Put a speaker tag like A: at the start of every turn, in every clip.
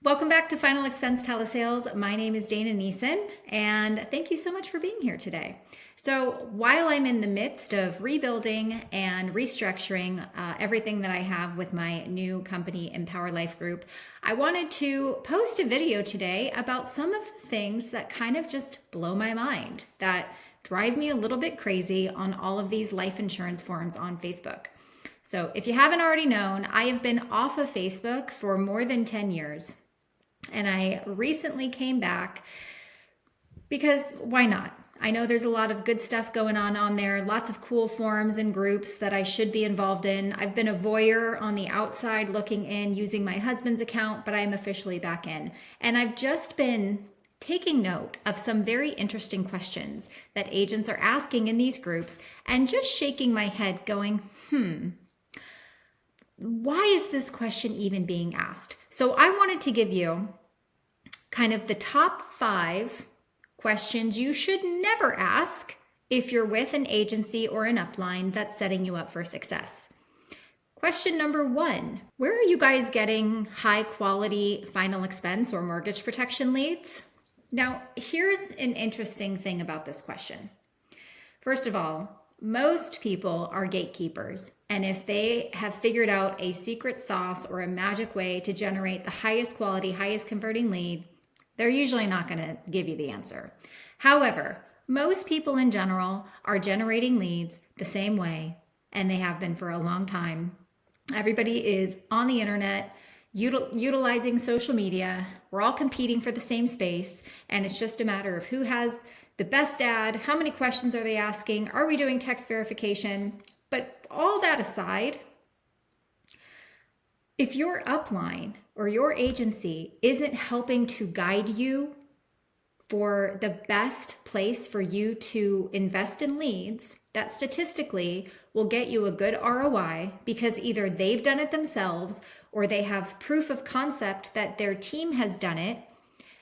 A: Welcome back to Final Expense Telesales. My name is Dana Neeson, and thank you so much for being here today. So while I'm in the midst of rebuilding and restructuring everything that I have with my new company, Empower Life Group, I wanted to post a video today about some of the things that kind of just blow my mind, that drive me a little bit crazy on all of these life insurance forums on Facebook. So if you haven't already known, I have been off of Facebook for more than 10 years. And I recently came back because why not? I know there's a lot of good stuff going on there, lots of cool forums and groups that I should be involved in. I've been a voyeur on the outside looking in using my husband's account, but I am officially back in. And I've just been taking note of some very interesting questions that agents are asking in these groups and just shaking my head going, why is this question even being asked? So I wanted to give you kind of the top 5 questions you should never ask if you're with an agency or an upline that's setting you up for success. Question number 1, where are you guys getting high quality final expense or mortgage protection leads? Now, here's an interesting thing about this question. First of all, most people are gatekeepers, and if they have figured out a secret sauce or a magic way to generate the highest quality, highest converting lead, they're usually not going to give you the answer. However, most people in general are generating leads the same way, and they have been for a long time. Everybody is on the internet, utilizing social media. We're all competing for the same space, and it's just a matter of who has the best ad, how many questions are they asking, are we doing text verification? But all that aside, if your upline or your agency isn't helping to guide you for the best place for you to invest in leads, that statistically will get you a good ROI because either they've done it themselves or they have proof of concept that their team has done it,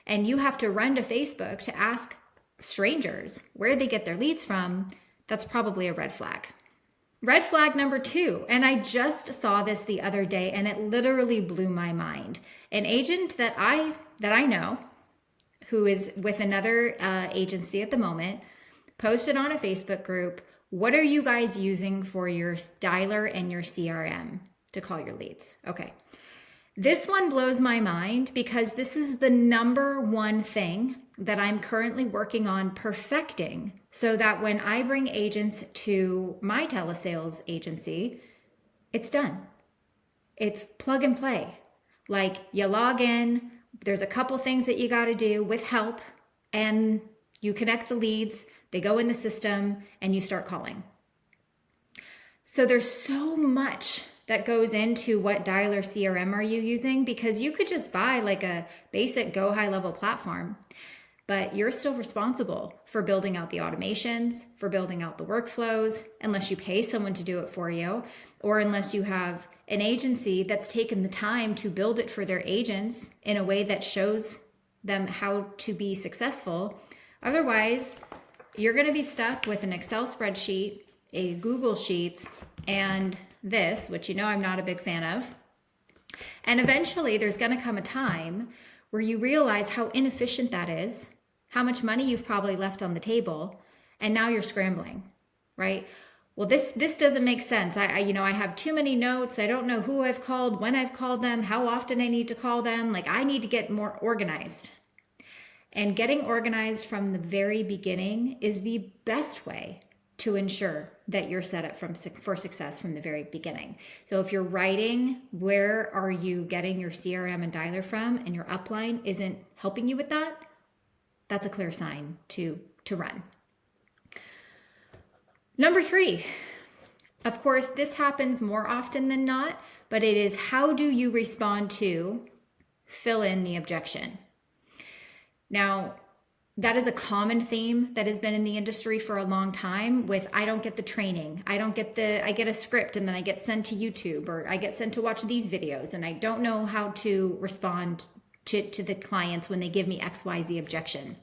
A: and you have to run to Facebook to ask strangers where they get their leads from, that's probably a red flag. Red flag number 2, and I just saw this the other day and it literally blew my mind. An agent that I know who is with another agency at the moment posted on a Facebook group, what are you guys using for your dialer and your CRM to call your leads? Okay. This one blows my mind because this is the number one thing that I'm currently working on perfecting so that when I bring agents to my telesales agency, it's done. It's plug and play. Like you log in, there's a couple things that you got to do with help, and you connect the leads, they go in the system, and you start calling. So there's so much that goes into what dialer CRM are you using, because you could just buy like a basic go high level platform, but you're still responsible for building out the automations, for building out the workflows, unless you pay someone to do it for you, or unless you have an agency that's taken the time to build it for their agents in a way that shows them how to be successful. Otherwise, you're going to be stuck with an Excel spreadsheet, a Google Sheets, and this, which you know I'm not a big fan of. And eventually there's going to come a time where you realize how inefficient that is, how much money you've probably left on the table, and now you're scrambling, right? Well, this doesn't make sense. I have too many notes. I don't know who I've called, when I've called them, how often I need to call them. Like I need to get more organized. And getting organized from the very beginning is the best way to ensure that you're set up for success from the very beginning. So if you're writing, where are you getting your CRM and dialer from, and your upline isn't helping you with that, that's a clear sign to run. Number 3, of course, this happens more often than not, but it is how do you respond to fill in the objection. Now, that is a common theme that has been in the industry for a long time with I don't get the training. I get a script and then I get sent to YouTube, or I get sent to watch these videos and I don't know how to respond to the clients when they give me XYZ objection.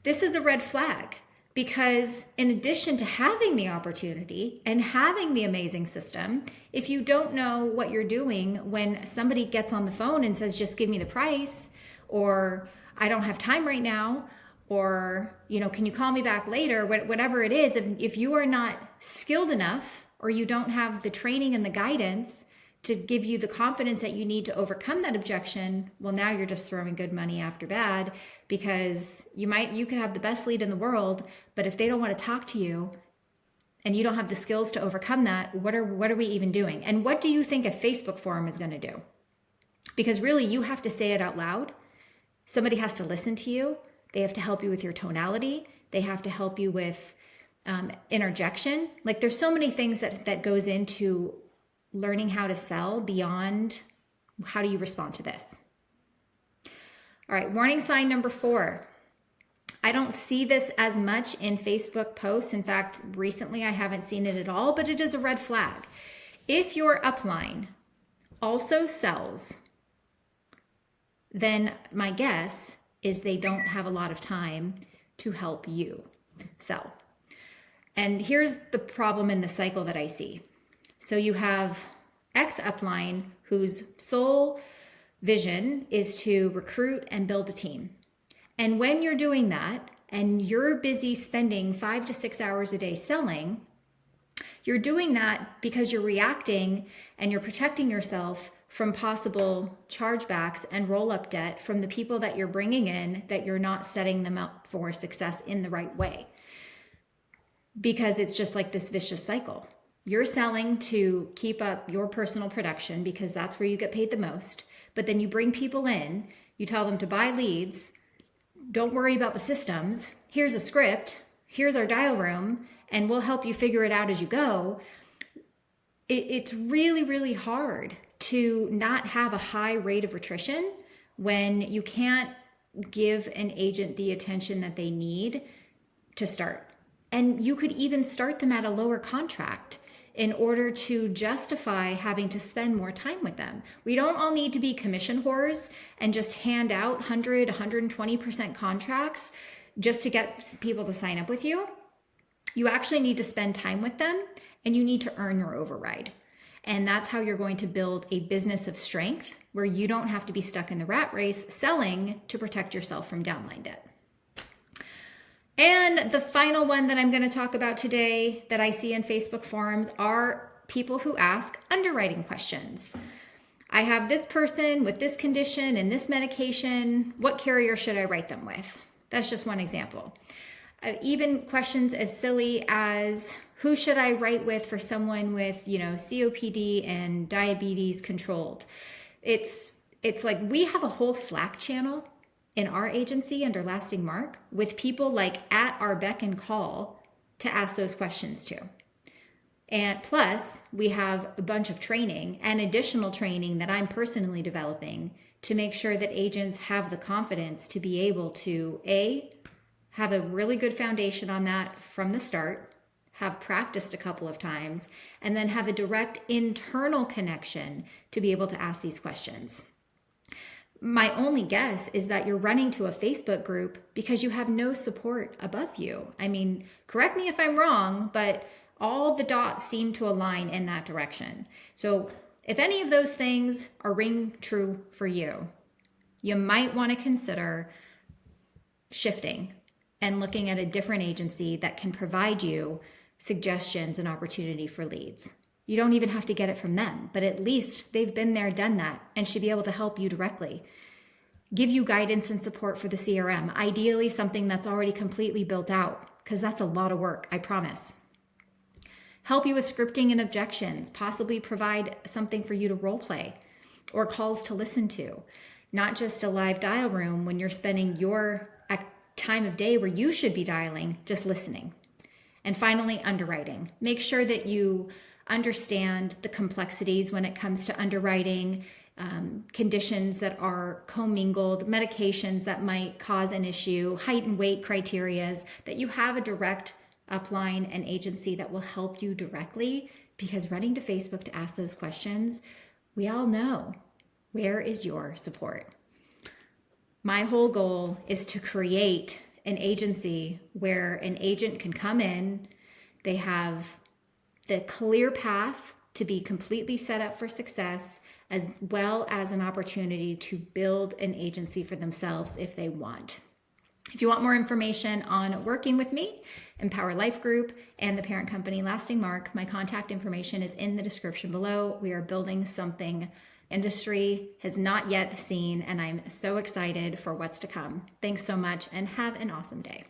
A: This is a red flag Because in addition to having the opportunity and having the amazing system, if you don't know what you're doing when somebody gets on the phone and says, just give me the price, or I don't have time right now, or, can you call me back later? Whatever it is, if you are not skilled enough, or you don't have the training and the guidance to give you the confidence that you need to overcome that objection, well, now you're just throwing good money after bad, because you could have the best lead in the world, but if they don't want to talk to you and you don't have the skills to overcome that, what are we even doing? And what do you think a Facebook forum is going to do? Because really, you have to say it out loud. Somebody has to listen to you. They have to help you with your tonality. They have to help you with interjection. Like, there's so many things that goes into learning how to sell beyond how do you respond to this. All right, warning sign number 4. I don't see this as much in Facebook posts. In fact, recently I haven't seen it at all, but it is a red flag. If your upline also sells, then my guess is they don't have a lot of time to help you sell. And here's the problem in the cycle that I see. So you have X upline whose sole vision is to recruit and build a team. And when you're doing that and you're busy spending 5 to 6 hours a day selling, you're doing that because you're reacting and you're protecting yourself from possible chargebacks and roll-up debt from the people that you're bringing in, that you're not setting them up for success in the right way. Because it's just like this vicious cycle. You're selling to keep up your personal production because that's where you get paid the most. But then you bring people in, you tell them to buy leads, don't worry about the systems, here's a script, here's our dial room, and we'll help you figure it out as you go. It's really, really hard to not have a high rate of attrition when you can't give an agent the attention that they need to start. And you could even start them at a lower contract in order to justify having to spend more time with them. We don't all need to be commission whores and just hand out 100, 120% contracts just to get people to sign up with you. You actually need to spend time with them, and you need to earn your override. And that's how you're going to build a business of strength where you don't have to be stuck in the rat race selling to protect yourself from downline debt. And the final one that I'm going to talk about today that I see in Facebook forums are people who ask underwriting questions. I have this person with this condition and this medication. What carrier should I write them with? That's just one example. Even questions as silly as, who should I write with for someone with, COPD and diabetes controlled? It's like we have a whole Slack channel in our agency under Lasting Mark with people like at our beck and call to ask those questions to. And plus, we have a bunch of training and additional training that I'm personally developing to make sure that agents have the confidence to be able to, A, have a really good foundation on that from the start, have practiced a couple of times, and then have a direct internal connection to be able to ask these questions. My only guess is that you're running to a Facebook group because you have no support above you. I mean, correct me if I'm wrong, but all the dots seem to align in that direction. So if any of those things are ring true for you, you might want to consider shifting and looking at a different agency that can provide you suggestions and opportunity for leads. You don't even have to get it from them, but at least they've been there, done that, and should be able to help you directly. Give you guidance and support for the CRM, ideally something that's already completely built out, because that's a lot of work, I promise. Help you with scripting and objections, possibly provide something for you to role play or calls to listen to, not just a live dial room when you're spending your time of day where you should be dialing, just listening. And finally, underwriting. Make sure that you understand the complexities when it comes to underwriting, conditions that are commingled, medications that might cause an issue, height and weight criterias, that you have a direct upline and agency that will help you directly, because running to Facebook to ask those questions, we all know, where is your support? My whole goal is to create an agency where an agent can come in, they have the clear path to be completely set up for success, as well as an opportunity to build an agency for themselves if they want. If you want more information on working with me, Empower Life Group, and the parent company Lasting Mark, my contact information is in the description below. We are building something industry has not yet seen, and I'm so excited for what's to come. Thanks so much and have an awesome day.